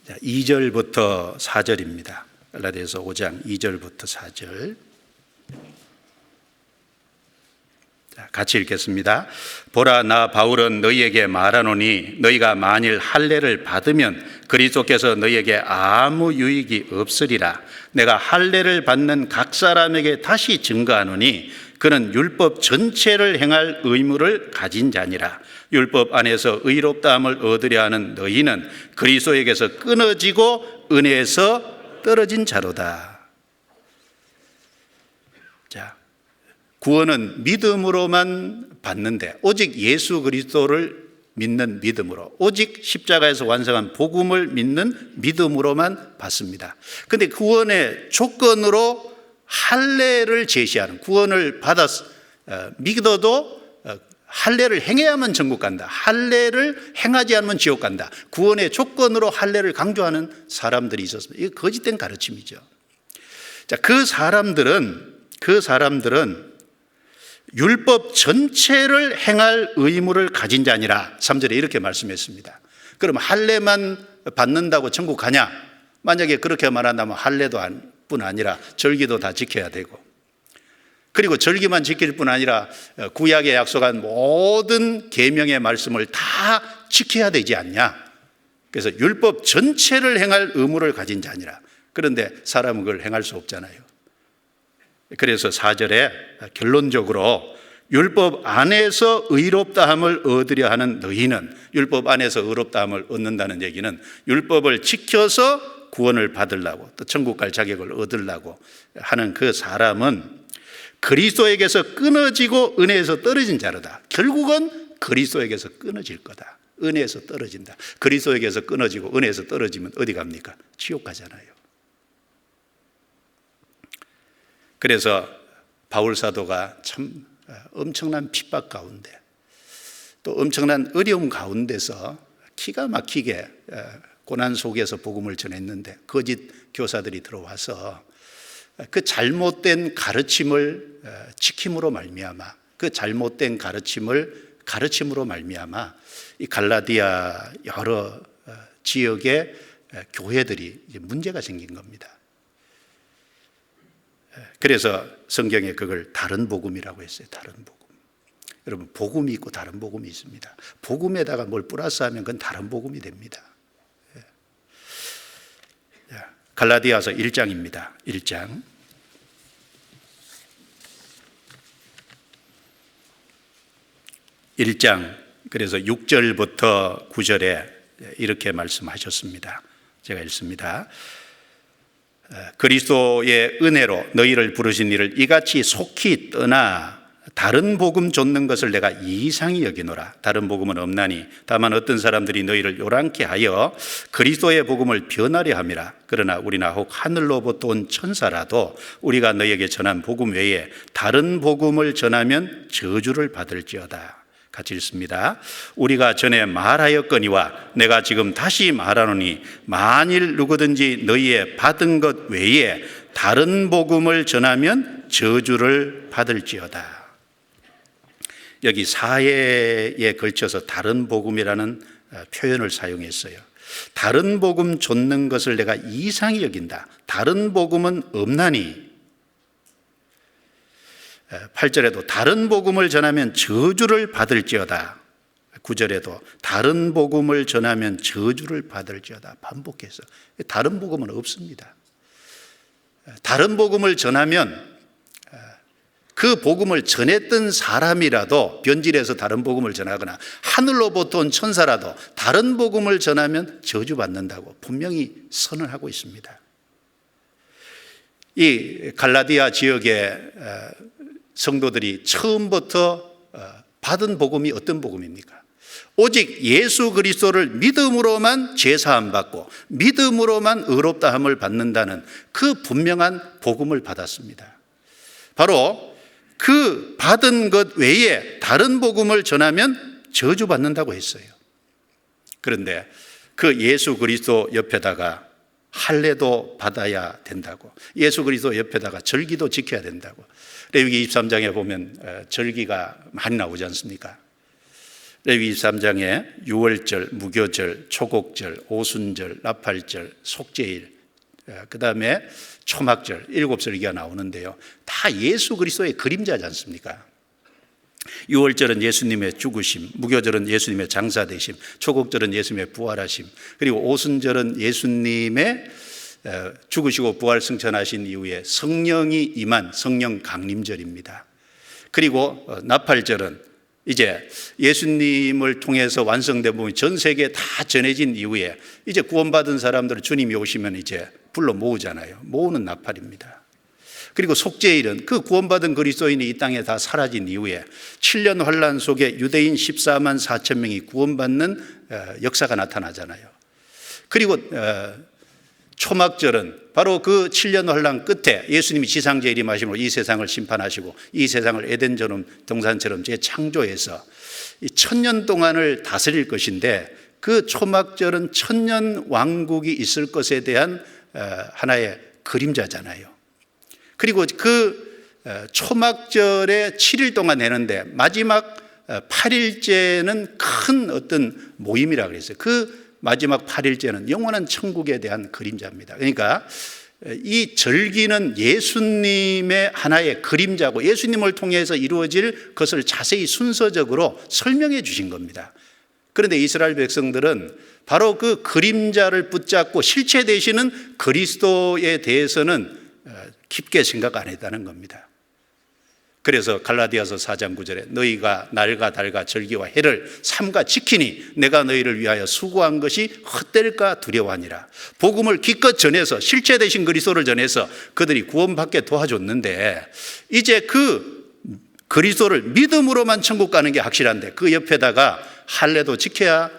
자, 2절부터 4절입니다. 갈라디아서 5장 2절부터 4절. 자, 같이 읽겠습니다. 보라, 나 바울은 너희에게 말하노니 너희가 만일 할례를 받으면 그리스도께서 너희에게 아무 유익이 없으리라. 내가 할례를 받는 각 사람에게 다시 증거하노니 그는 율법 전체를 행할 의무를 가진 자니라. 율법 안에서 의롭다함을 얻으려 하는 너희는 그리스도에게서 끊어지고 은혜에서 떨어진 자로다. 자, 구원은 믿음으로만 받는데 오직 예수 그리스도를 믿는 믿음으로, 오직 십자가에서 완성한 복음을 믿는 믿음으로만 받습니다. 그런데 구원의 조건으로 할례를 제시하는, 구원을 믿어도 할례를 행해야만 천국 간다, 할례를 행하지 않으면 지옥 간다, 구원의 조건으로 할례를 강조하는 사람들이 있었습니다. 이거 거짓된 가르침이죠. 자, 그 사람들은 그 사람들은 율법 전체를 행할 의무를 가진 자니라. 3절에 이렇게 말씀했습니다. 그럼 할례만 받는다고 천국 가냐? 만약에 그렇게 말한다면 할례도 뿐 아니라 절기도 다 지켜야 되고, 그리고 절기만 지킬 뿐 아니라 구약에 약속한 모든 계명의 말씀을 다 지켜야 되지 않냐? 그래서 율법 전체를 행할 의무를 가진 자니라. 그런데 사람은 그걸 행할 수 없잖아요. 그래서 4절에 결론적으로 율법 안에서 의롭다함을 얻으려 하는 너희는, 율법 안에서 의롭다함을 얻는다는 얘기는 율법을 지켜서 구원을 받으려고, 또 천국 갈 자격을 얻으려고 하는 그 사람은 그리스도에게서 끊어지고 은혜에서 떨어진 자로다. 결국은 그리스도에게서 끊어질 거다. 은혜에서 떨어진다. 그리스도에게서 끊어지고 은혜에서 떨어지면 어디 갑니까? 지옥 가잖아요. 그래서 바울 사도가 참 엄청난 핍박 가운데, 또 엄청난 어려움 가운데서 기가 막히게 고난 속에서 복음을 전했는데 거짓 교사들이 들어와서 그 잘못된 가르침을 지킴으로 말미암아, 그 잘못된 가르침으로 말미암아 이 갈라디아 여러 지역의 교회들이 이제 문제가 생긴 겁니다. 그래서 성경에 그걸 다른 복음이라고 했어요. 다른 복음. 여러분, 복음이 있고 다른 복음이 있습니다. 복음에다가 뭘 플러스하면 그건 다른 복음이 됩니다. 갈라디아서 1장입니다. 1장. 1장, 그래서 6절부터 9절에 이렇게 말씀하셨습니다. 제가 읽습니다. 그리스도의 은혜로 너희를 부르신 이를 이같이 속히 떠나 다른 복음 좇는 것을 내가 이상히 여기노라. 다른 복음은 없나니 다만 어떤 사람들이 너희를 요란케 하여 그리스도의 복음을 변하려 함이라. 그러나 우리나 혹 하늘로부터 온 천사라도 우리가 너희에게 전한 복음 외에 다른 복음을 전하면 저주를 받을지어다. 같이 읽습니다. 우리가 전에 말하였거니와 내가 지금 다시 말하노니 만일 누구든지 너희의 받은 것 외에 다른 복음을 전하면 저주를 받을지어다. 여기 사회에 걸쳐서 다른 복음이라는 표현을 사용했어요. 다른 복음 좇는 것을 내가 이상히 여긴다. 다른 복음은 없나니. 8절에도 다른 복음을 전하면 저주를 받을지어다. 9절에도 다른 복음을 전하면 저주를 받을지어다. 반복해서 다른 복음은 없습니다. 다른 복음을 전하면 그 복음을 전했던 사람이라도 변질해서 다른 복음을 전하거나 하늘로부터 온 천사라도 다른 복음을 전하면 저주받는다고 분명히 선언하고 있습니다. 이 갈라디아 지역의 성도들이 처음부터 받은 복음이 어떤 복음입니까? 오직 예수 그리스도를 믿음으로만 죄사함 받고 믿음으로만 의롭다함을 받는다는 그 분명한 복음을 받았습니다. 바로 그 받은 것 외에 다른 복음을 전하면 저주받는다고 했어요. 그런데 그 예수 그리스도 옆에다가 할례도 받아야 된다고, 예수 그리스도 옆에다가 절기도 지켜야 된다고. 레위기 23장에 보면 절기가 많이 나오지 않습니까? 레위기 23장에 유월절, 무교절, 초곡절, 오순절, 나팔절, 속죄일, 그 다음에 초막절 7절기가 나오는데요. 다 예수 그리스도의 그림자지 않습니까? 유월절은 예수님의 죽으심, 무교절은 예수님의 장사되심, 초곡절은 예수님의 부활하심, 그리고 오순절은 예수님의 죽으시고 부활 승천하신 이후에 성령이 임한 성령 강림절입니다. 그리고 나팔절은 이제 예수님을 통해서 완성된 부분이 전 세계에 다 전해진 이후에 이제 구원받은 사람들을 주님이 오시면 이제 불러 모으잖아요. 모으는 나팔입니다. 그리고 속죄일은 그 구원받은 그리스도인이 이 땅에 다 사라진 이후에 7년 환란 속에 유대인 14만 4천 명이 구원받는 역사가 나타나잖아요. 그리고 초막절은 바로 그 7년 환란 끝에 예수님이 지상제 일임하심으로 이 세상을 심판하시고 이 세상을 에덴처럼 동산처럼 재창조해서 이 1000년 동안을 다스릴 것인데, 그 초막절은 1000년 왕국이 있을 것에 대한 하나의 그림자잖아요. 그리고 그 초막절에 7일 동안 내는데 마지막 8일째는 큰 어떤 모임이라고 그랬어요. 그 마지막 8일째는 영원한 천국에 대한 그림자입니다. 그러니까 이 절기는 예수님의 하나의 그림자고 예수님을 통해서 이루어질 것을 자세히 순서적으로 설명해 주신 겁니다. 그런데 이스라엘 백성들은 바로 그 그림자를 붙잡고 실체 되시는 그리스도에 대해서는 깊게 생각 안 했다는 겁니다. 그래서 갈라디아서 4장 9절에 너희가 날과 달과 절기와 해를 삼가 지키니 내가 너희를 위하여 수고한 것이 헛될까 두려워하니라. 복음을 기껏 전해서 실체 되신 그리스도를 전해서 그들이 구원받게 도와줬는데 이제 그 그리스도를 믿음으로만 천국 가는 게 확실한데 그 옆에다가 할례도 지켜야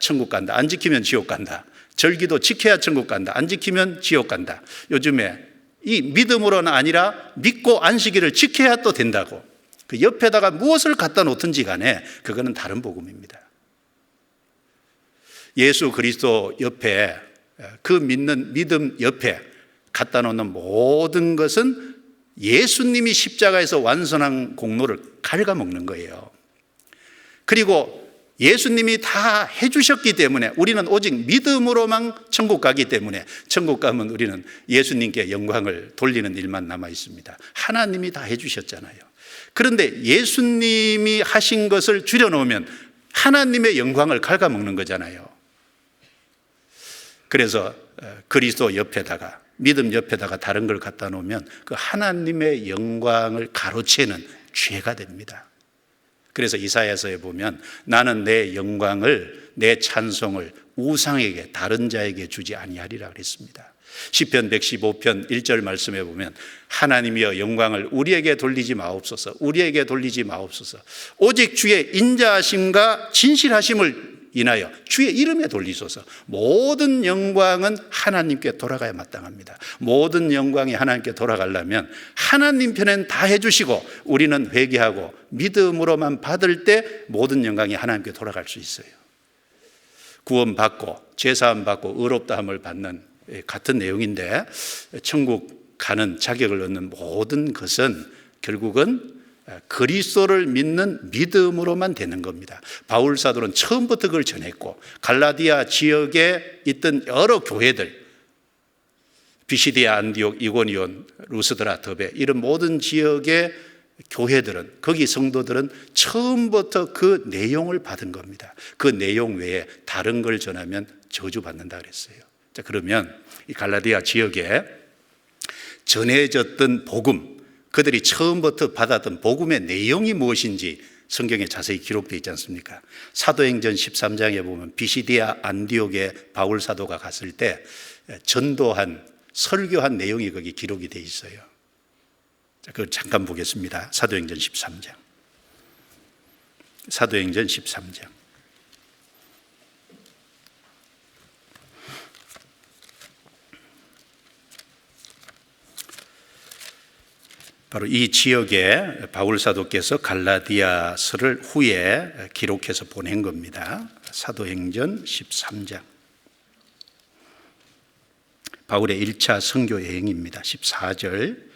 천국 간다. 안 지키면 지옥 간다. 절기도 지켜야 천국 간다. 안 지키면 지옥 간다. 요즘에 이 믿음으로는 아니라 믿고 안식일을 지켜야 또 된다고 그 옆에다가 무엇을 갖다 놓든지 간에 그거는 다른 복음입니다. 예수 그리스도 옆에 그 믿는 믿음 옆에 갖다 놓는 모든 것은 예수님이 십자가에서 완성한 공로를 갉아먹는 거예요. 그리고 예수님이 다 해주셨기 때문에 우리는 오직 믿음으로만 천국 가기 때문에 천국 가면 우리는 예수님께 영광을 돌리는 일만 남아 있습니다. 하나님이 다 해주셨잖아요. 그런데 예수님이 하신 것을 줄여놓으면 하나님의 영광을 갉아먹는 거잖아요. 그래서 그리스도 옆에다가 믿음 옆에다가 다른 걸 갖다 놓으면 그 하나님의 영광을 가로채는 죄가 됩니다. 그래서 이사야서에 보면 나는 내 영광을 내 찬송을 우상에게 다른 자에게 주지 아니하리라 그랬습니다. 시편 115편 1절 말씀에 보면 하나님이여 영광을 우리에게 돌리지 마옵소서 우리에게 돌리지 마옵소서 오직 주의 인자하심과 진실하심을 인하여 주의 이름에 돌리소서. 모든 영광은 하나님께 돌아가야 마땅합니다. 모든 영광이 하나님께 돌아가려면 하나님 편엔 다 해주시고 우리는 회개하고 믿음으로만 받을 때 모든 영광이 하나님께 돌아갈 수 있어요. 구원받고 죄사함 받고 의롭다함을 받는 같은 내용인데 천국 가는 자격을 얻는 모든 것은 결국은 그리스도를 믿는 믿음으로만 되는 겁니다. 바울 사도는 처음부터 그걸 전했고 갈라디아 지역에 있던 여러 교회들 비시디아, 안디옥, 이고니온, 루스드라, 더베 이런 모든 지역의 교회들은 거기 성도들은 처음부터 그 내용을 받은 겁니다. 그 내용 외에 다른 걸 전하면 저주받는다 그랬어요. 자, 그러면 이 갈라디아 지역에 전해졌던 복음 그들이 처음부터 받았던 복음의 내용이 무엇인지 성경에 자세히 기록되어 있지 않습니까? 사도행전 13장에 보면 비시디아 안디옥에 바울 사도가 갔을 때 전도한 설교한 내용이 거기 기록이 되어 있어요. 자, 그걸 잠깐 보겠습니다. 사도행전 13장. 사도행전 13장. 바로 이 지역에 바울 사도께서 갈라디아서를 후에 기록해서 보낸 겁니다. 사도행전 13장. 바울의 1차 선교 여행입니다. 14절.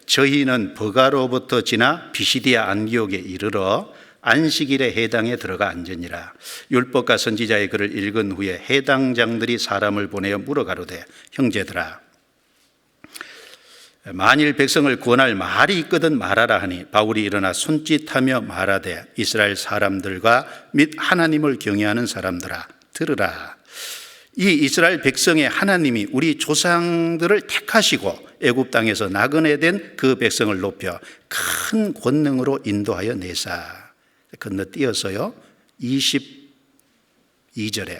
저희는 버가로부터 지나 비시디아 안디옥에 이르러 안식일에 해당에 들어가 앉으니라. 율법과 선지자의 글을 읽은 후에 해당장들이 사람을 보내어 물어가로되 형제들아 만일 백성을 구원할 말이 있거든 말하라 하니 바울이 일어나 손짓하며 말하되 이스라엘 사람들과 및 하나님을 경외하는 사람들아 들으라. 이 이스라엘 백성의 하나님이 우리 조상들을 택하시고 애굽 땅에서 나그네 된 그 백성을 높여 큰 권능으로 인도하여 내사. 건너뛰어서요 22절에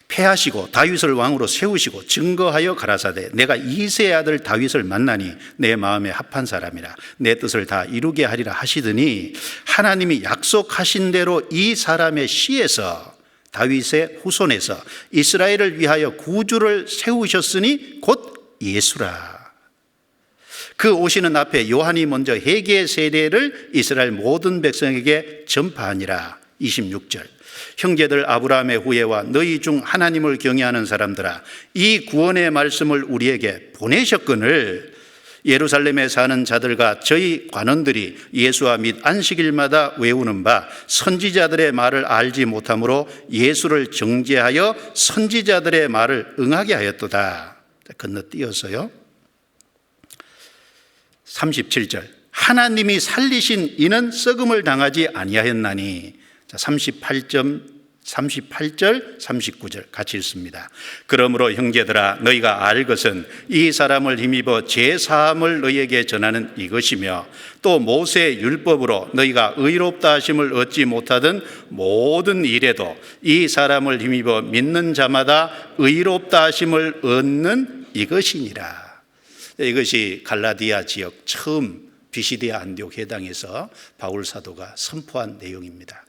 패하시고 다윗을 왕으로 세우시고 증거하여 가라사대 내가 이새의 아들 다윗을 만나니 내 마음에 합한 사람이라 내 뜻을 다 이루게 하리라 하시더니 하나님이 약속하신 대로 이 사람의 씨에서 다윗의 후손에서 이스라엘을 위하여 구주를 세우셨으니 곧 예수라. 그 오시는 앞에 요한이 먼저 회개의 세례를 이스라엘 모든 백성에게 전파하니라. 26절 형제들 아브라함의 후예와 너희 중 하나님을 경외하는 사람들아, 이 구원의 말씀을 우리에게 보내셨거늘 예루살렘에 사는 자들과 저희 관원들이 예수와 및 안식일마다 외우는 바 선지자들의 말을 알지 못하므로 예수를 정죄하여 선지자들의 말을 응하게 하였도다. 건너뛰어서요, 37절, 하나님이 살리신 이는 썩음을 당하지 아니하였나니. 38절 39절 같이 읽습니다. 그러므로 형제들아, 너희가 알 것은 이 사람을 힘입어 제사함을 너희에게 전하는 이것이며, 또 모세의 율법으로 너희가 의롭다 하심을 얻지 못하던 모든 일에도 이 사람을 힘입어 믿는 자마다 의롭다 하심을 얻는 이것이니라. 이것이 갈라디아 지역 처음 비시디아 안디옥 회당에서 바울 사도가 선포한 내용입니다.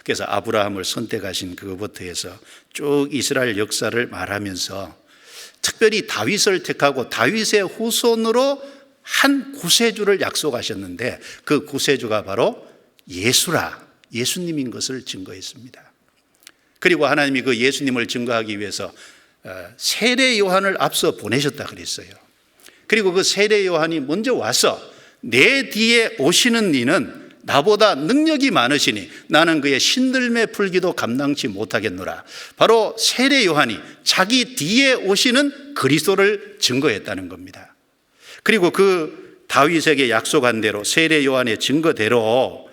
그래서 아브라함을 선택하신 그것부터 해서 쭉 이스라엘 역사를 말하면서 특별히 다윗을 택하고 다윗의 후손으로 한 구세주를 약속하셨는데 그 구세주가 바로 예수님인 것을 증거했습니다. 그리고 하나님이 그 예수님을 증거하기 위해서 세례 요한을 앞서 보내셨다 그랬어요. 그리고 그 세례 요한이 먼저 와서 내 뒤에 오시는 이는 나보다 능력이 많으시니 나는 그의 신들매 풀기도 감당치 못하겠노라. 바로 세례 요한이 자기 뒤에 오시는 그리스도를 증거했다는 겁니다. 그리고 그 다윗에게 약속한 대로 세례 요한의 증거대로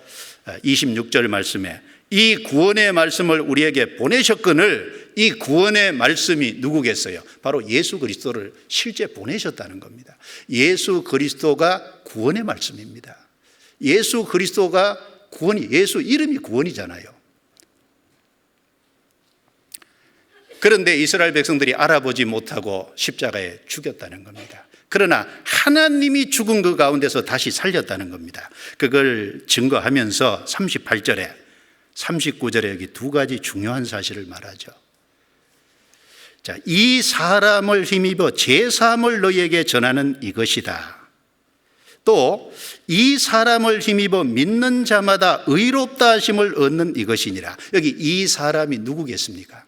26절 말씀에 이 구원의 말씀을 우리에게 보내셨거늘, 이 구원의 말씀이 누구겠어요? 바로 예수 그리스도를 실제 보내셨다는 겁니다. 예수 그리스도가 구원의 말씀입니다. 예수 그리스도가 구원이, 예수 이름이 구원이잖아요. 그런데 이스라엘 백성들이 알아보지 못하고 십자가에 죽였다는 겁니다. 그러나 하나님이 죽은 그 가운데서 다시 살렸다는 겁니다. 그걸 증거하면서 38절에 39절에 여기 두 가지 중요한 사실을 말하죠. 자, 이 사람을 힘입어 제사함을 너희에게 전하는 이것이다. 또 이 사람을 힘입어 믿는 자마다 의롭다 하심을 얻는 이것이니라. 여기 이 사람이 누구겠습니까?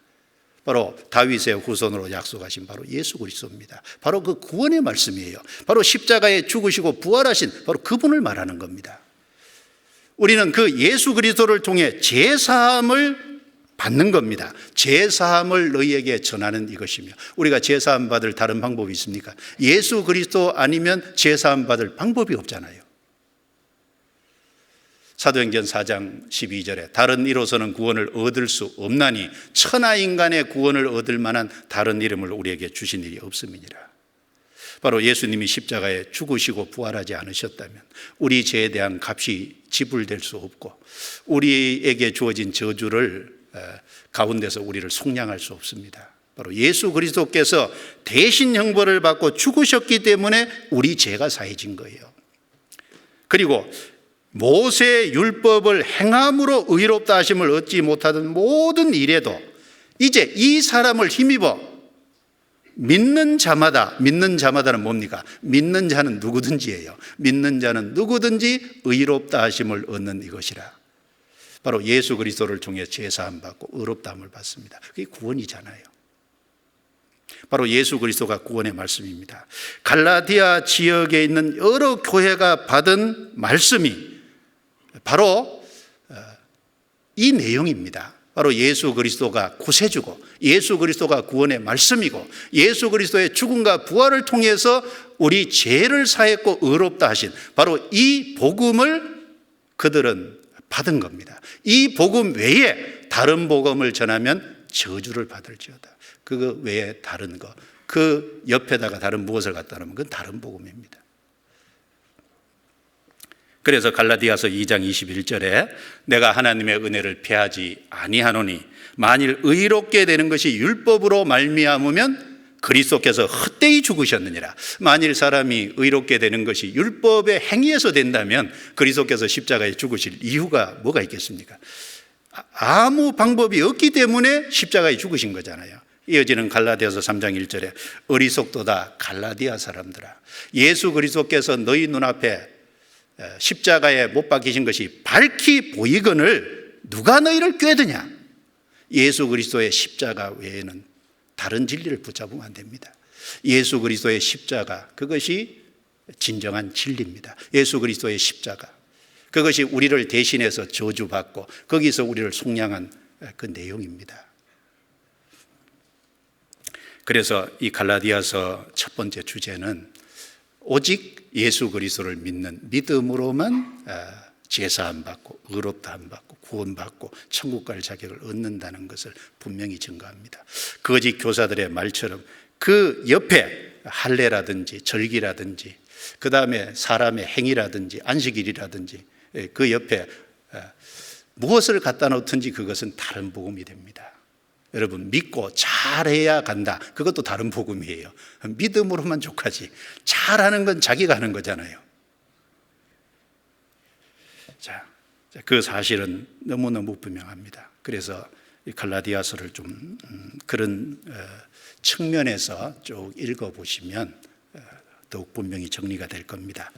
바로 다윗의 후손으로 약속하신 바로 예수 그리스도입니다. 바로 그 구원의 말씀이에요. 바로 십자가에 죽으시고 부활하신 바로 그분을 말하는 겁니다. 우리는 그 예수 그리스도를 통해 제사함을 받는 겁니다. 제사함을 너희에게 전하는 이것이며, 우리가 제사함 받을 다른 방법이 있습니까? 예수 그리스도 아니면 제사함 받을 방법이 없잖아요. 사도행전 4장 12절에 다른 이로서는 구원을 얻을 수 없나니 천하 인간의 구원을 얻을 만한 다른 이름을 우리에게 주신 일이 없음이니라. 바로 예수님이 십자가에 죽으시고 부활하지 않으셨다면 우리 죄에 대한 값이 지불될 수 없고 우리에게 주어진 저주를 가운데서 우리를 속량할 수 없습니다. 바로 예수 그리스도께서 대신 형벌을 받고 죽으셨기 때문에 우리 죄가 사해진 거예요. 그리고 모세의 율법을 행함으로 의롭다 하심을 얻지 못하던 모든 일에도 이제 이 사람을 힘입어 믿는 자마다는 뭡니까? 믿는 자는 누구든지예요. 믿는 자는 누구든지 의롭다 하심을 얻는 이것이라. 바로 예수 그리스도를 통해 제사함 받고 의롭다함을 받습니다. 그게 구원이잖아요. 바로 예수 그리스도가 구원의 말씀입니다. 갈라디아 지역에 있는 여러 교회가 받은 말씀이 바로 이 내용입니다. 바로 예수 그리스도가 구세주고 예수 그리스도가 구원의 말씀이고 예수 그리스도의 죽음과 부활을 통해서 우리 죄를 사했고 의롭다 하신 바로 이 복음을 그들은 받은 겁니다. 이 복음 외에 다른 복음을 전하면 저주를 받을지어다. 그거 외에 다른 거, 그 옆에다가 다른 무엇을 갖다 놓으면 그건 다른 복음입니다. 그래서 갈라디아서 2장 21절에 내가 하나님의 은혜를 패하지 아니하노니 만일 의롭게 되는 것이 율법으로 말미암으면 그리스도께서 헛되이 죽으셨느니라. 만일 사람이 의롭게 되는 것이 율법의 행위에서 된다면 그리스도께서 십자가에 죽으실 이유가 뭐가 있겠습니까? 아무 방법이 없기 때문에 십자가에 죽으신 거잖아요. 이어지는 갈라디아서 3장 1절에 어리석도다 갈라디아 사람들아, 예수 그리스도께서 너희 눈앞에 십자가에 못 박히신 것이 밝히 보이거늘 누가 너희를 꾀드냐? 예수 그리스도의 십자가 외에는 다른 진리를 붙잡으면 안 됩니다. 예수 그리스도의 십자가, 그것이 진정한 진리입니다. 예수 그리스도의 십자가, 그것이 우리를 대신해서 저주받고 거기서 우리를 속량한 그 내용입니다. 그래서 이 갈라디아서 첫 번째 주제는 오직 예수 그리스도를 믿는 믿음으로만 제사함 받고 의롭다함 받고 구원받고 천국 갈 자격을 얻는다는 것을 분명히 증거합니다. 거짓 교사들의 말처럼 그 옆에 할례라든지 절기라든지 그 다음에 사람의 행위라든지 안식일이라든지 그 옆에 무엇을 갖다 놓든지 그것은 다른 복음이 됩니다. 여러분, 믿고 잘해야 간다, 그것도 다른 복음이에요. 믿음으로만 족하지 잘하는 건 자기가 하는 거잖아요. 자, 그 사실은 너무너무 분명합니다. 그래서 이 갈라디아서를 좀 그런 측면에서 쭉 읽어보시면 더욱 분명히 정리가 될 겁니다.